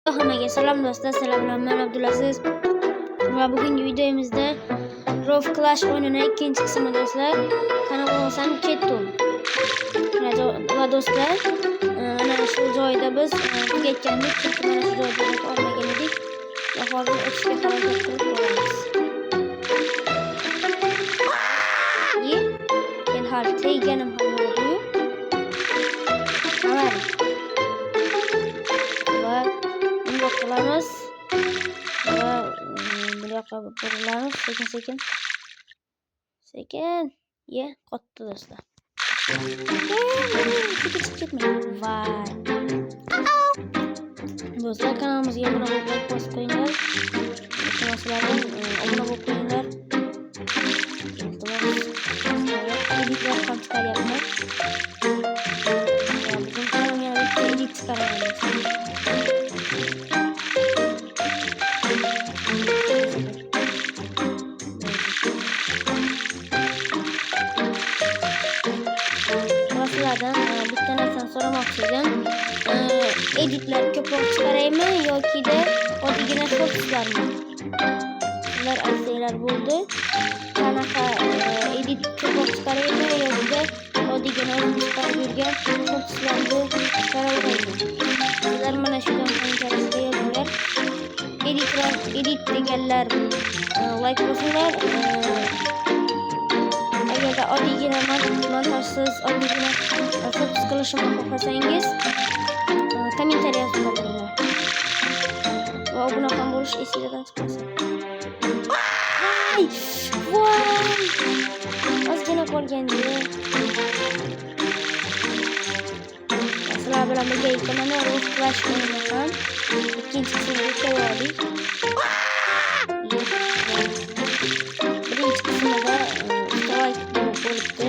Hammaga salom do'stlar, sizlar men Abdulaziz va bugungi videomizda Rough Clash o'yinini ikkinchi qismi do'stlar. Kanaldan ketdim. Va do'stlar, mana shu joyda biz tugatgandik, chunki mana shu joyda olmagan edik. Va hozir o'tishga harakat qilib ko'ramiz. Men har tegganim ham yo'q-ku. Qilamiz va bu yoqqa burilamiz sekin qotdi do'stlar. Voy do'stlar, kanalimizga obuna bo'lib like bosib qo'yinglar. Iltimoslardan obuna bo'lib qo'yinglar. Editlar ham chiqaryapman. Bugun ham yana bitta edit chiqaramiz. Bitta narsani so'ramoqchi edim. Editlar ko'proq chiqaraymi yoki-da oddiygina shortslarmi? Sizlar aytsanglar bo'ldi. Qanaqa edit ko'proq chiqaraymi yoki-da oddiygina o'zim chiqarib yurgan shortslarni chiqaraveraymi? Sizlar mana shundan kommentariyada yozinglar. Edit deganlar like bosinglar. Agarda oddiygina montajsiz oddiygina shorts qilishimni xohlasangiz kommentariy yozib qoldiringlar. Va obuna ham bo'lish esingizdan chiqmasin. Voy! Ozgina qolgandi. Sizlar bilan birga mana Rough Clash o'yinini ham ikkinchi qismini ko'rdik. Birinchi qismida bo'libdi.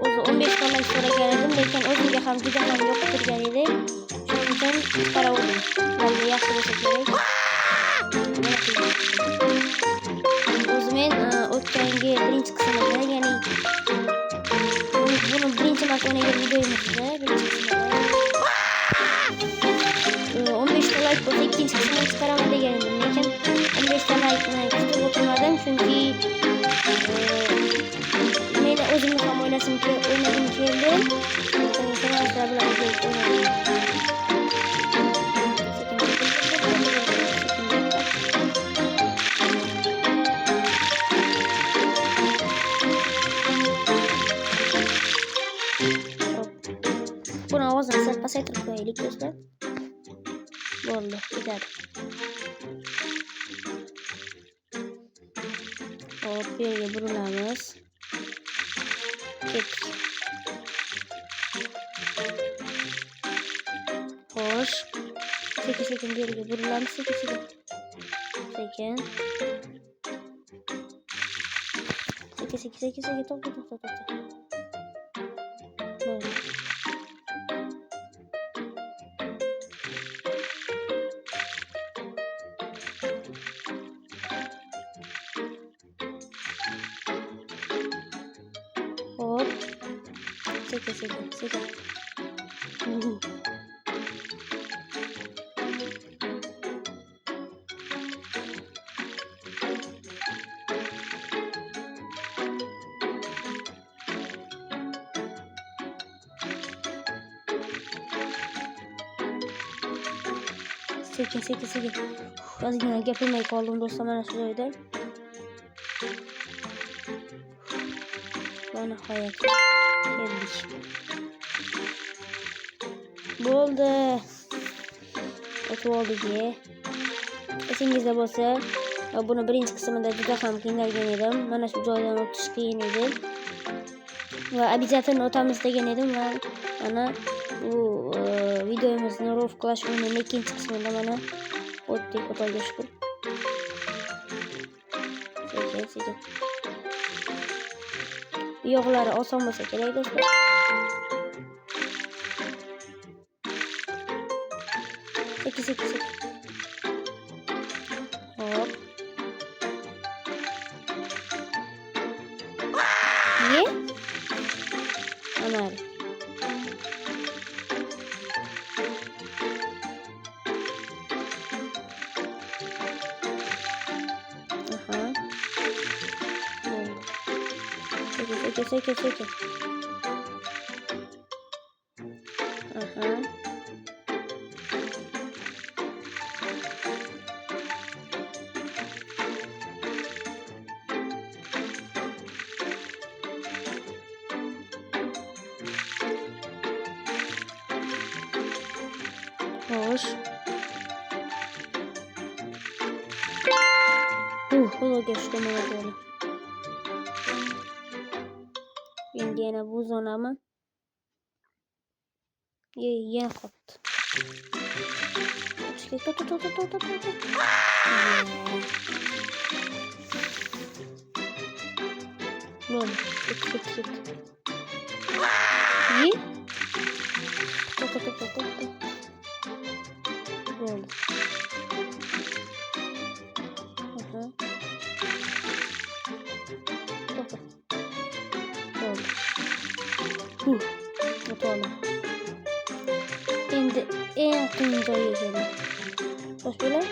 O'zi 15 like so'ragan edim, lekin o'zimga ham juda ham yoqib turgan edi. Shuning uchun chiqaraverdim. Menga yaxshi bo'lsa kerak. O'zi men o'tgangi birinchi qismida, ya'ni buni birinchi marta o'ynagan videomizda, birinchi qismida 15 like bo'lsa ikkinchi qismini chiqaraman degan edim, lekin 15 like'ni kutib o'tirmadim, chunki meni o'zimni ham o'ynagim keldi. Sizlar bilan birga o'ynadim. Buni ovozini sal pasaytirib qo'yaylik do'stlar. Bo'ldi, ketadi. Hop, bu yerga burilamiz. Ketdik. Xo'sh. Sekin bu yerga burilamiz, sekin. To'xta. Bo'ldi. Hop. Sekin. Ozgina gapirmay qoldim do'stlar, mana shu joyda. Va nihoyat keldik. Bo'ldi. O'tib oldik. Esingizda bo'lsa, buni birinchi qismida juda ham qiynalgan edim. Mana shu joydan o'tish qiyin edi. Va обязательно o'tamiz degan edim va mana bu videomizni Rough Clash o'yinining ikkinchi qismida mana o'tdik, Xudoga shukr. Sekin. Bu yo'qlari oson bo'lsa kerak do'stlar. Sekin. Hop. Ana. Sekiz. Aha. Hoş. Ola geçtim ona böyle. Şimdi yine bu zona mı? Yine koptu. Tut. Böyle. Git. İyi. Tut. Böyle. Hı. Tut. Böyle. Bu da şimdi en kıyımcayı geçelim. Bak böyle.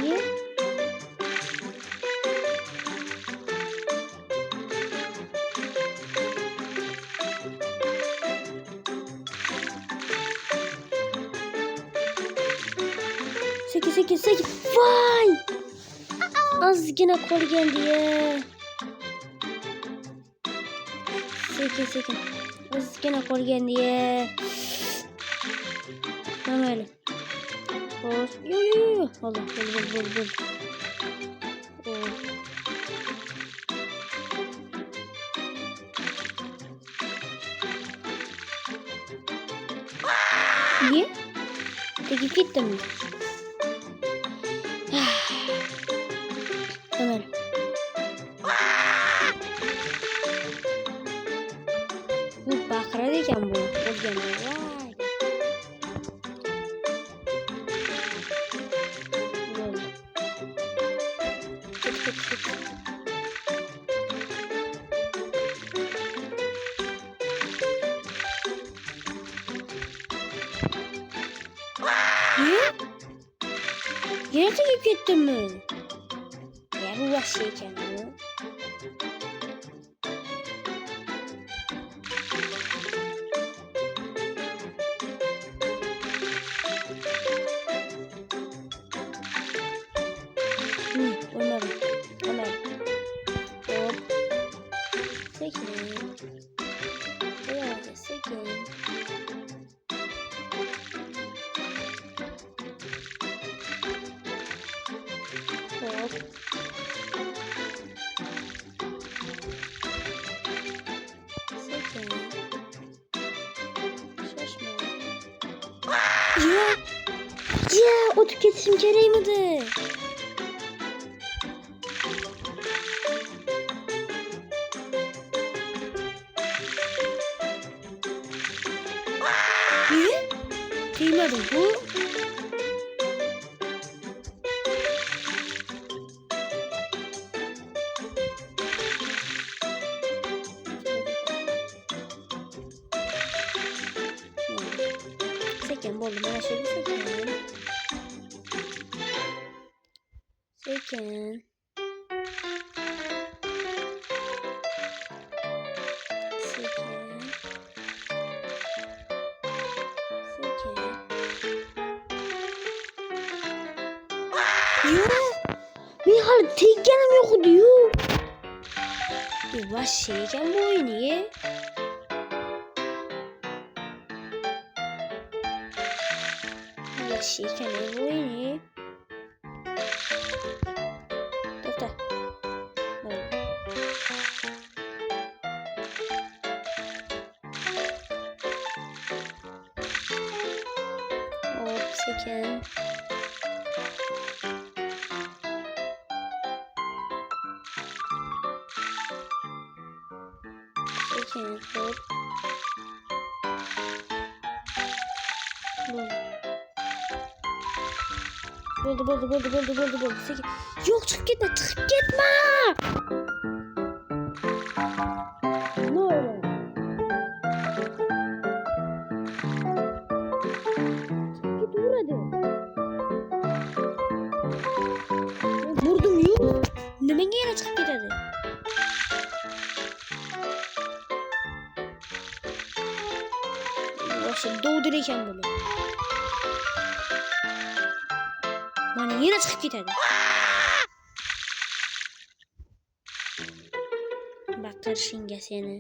Niye? Sekiz. Vay! Az yine kol geldi ya. Sekiz. Az yine kol geldi ya. Tamam öyle. Hoş. Yo. Allah. Bul. Niye? Peki gitti mi? Tamam. Bu bakara diyeceğim bu. O gene vay. Böyle. Çık. Niye? Yine çekip gittin mi? Ya bu vahşiyken mi? Olmadı. Hop. Sekiz. Biraz 8. Hop. Şaşma. Ya o tüketim gereği midir? Ne? Duymadım bu. Sekiz buldum. Ben şöyle sekiz. Mihal tek yanım yok diyor. Yavaş şeyken bu oynuyor. Yavaş şeyken bu oynuyor. Dur. Hop 8. Hop. Buldu. 8. Yok çık gitme. Ne öyle? Git vur hadi. Vurdum yok. Ne ben yine çık git hadi. Вообще dovdir ekan buni. Mana yana chiqib ketadi. Baqirishingga seni.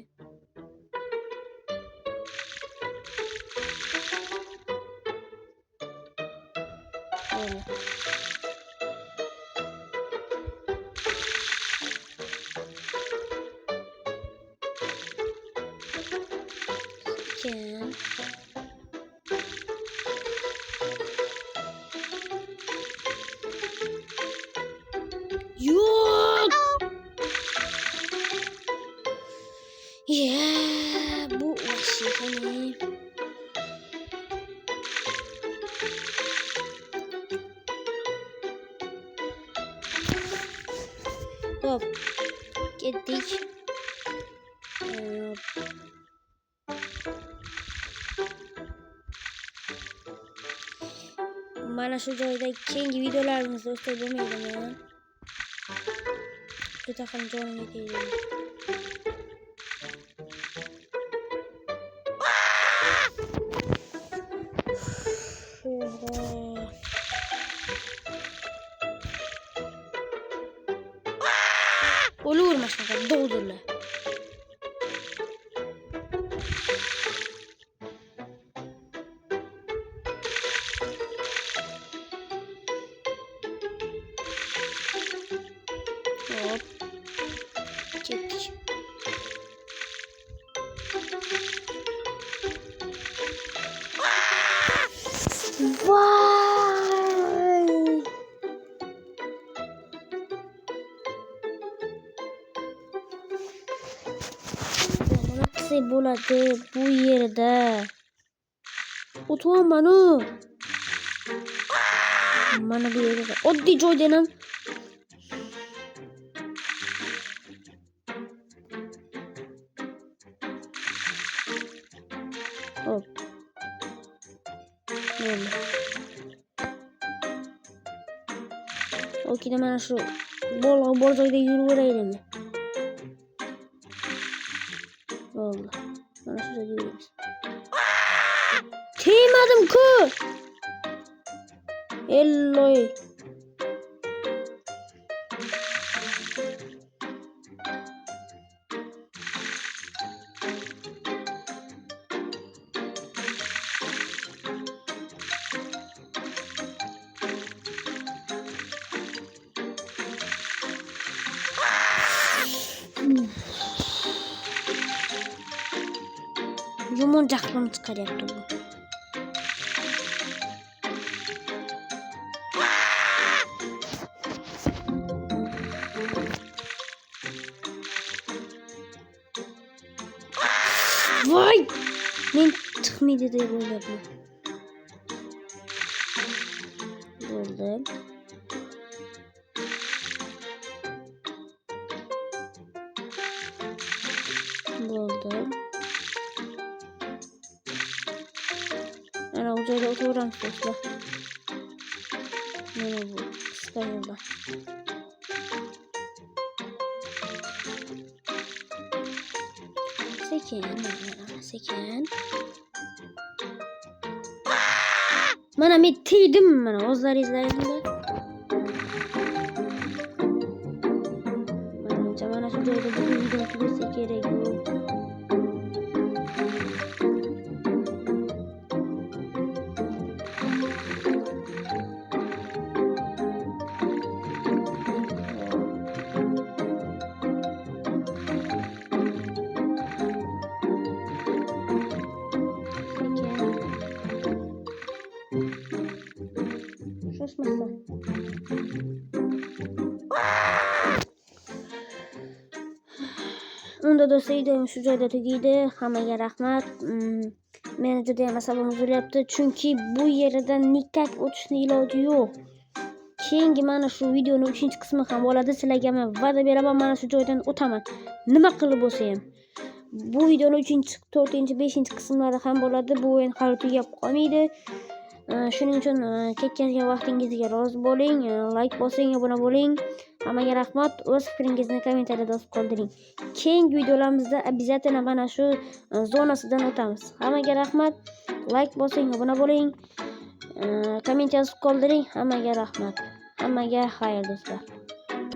Sekin. Yok. Ya, bu vahşi. Hop. Gittik. Mana shu joyda keyingi videolarimizda o'tib bo'lmaydimi? Juda ham jonimga tegdi. O'laverma shunaqa dovdirlar. Hop. Ketdik. Vay! Nima qilsak bo'ladi bu yerda? O'tyapman u. Mana bu yerda oddiy joydan ham hop. Okey, mana shu bor joyda yuraveraylikmi? Bo'ldi. Mana shu joyda yuramiz. Tegmadim-ku. Elloy. Yomon jahlim chiqaryapti bu. Voy! Men chiqmaydi deb o'yladim. Bo'ldi. Bo'ldi. Ana bu joyda o'tiramiz do'stlar. Mana bu qisqa yo'lda. Sekin. Mana men tegdim, mana o'zlaringizlar. Mana shu joyda bu video tugasa kerak bu. Şaşmasın. Unda do'stlar videom shu joyda tugaydi. Hammaga rahmat. Meni juda ham asabim uzilyapti, chunki bu yerdan nikak o'tishni iloji yo'q. Keyingi mana shu videoning 3-qismi ham bo'ladi. Sizlarga men va'da beraman, mana shu joydan o'taman. Nima qilib bo'lsa ham. Bu videoning 3-4, 5-qismlari ham bo'ladi. Bu o'yin hali tugab qolmaydi. Shuning uchun ketgan vaqtingizga rozi bo'ling, like bosing, obuna bo'ling. Hammaga rahmat. O'z fikringizni kommentariyada yozib qoldiring. Keyingi videolarimizda обязательно mana shu zonasidan o'tamiz. Hammaga rahmat. Like bosing, obuna bo'ling. Komment yozib qoldiring. Hammaga rahmat. Hammaga xayr do'stlar.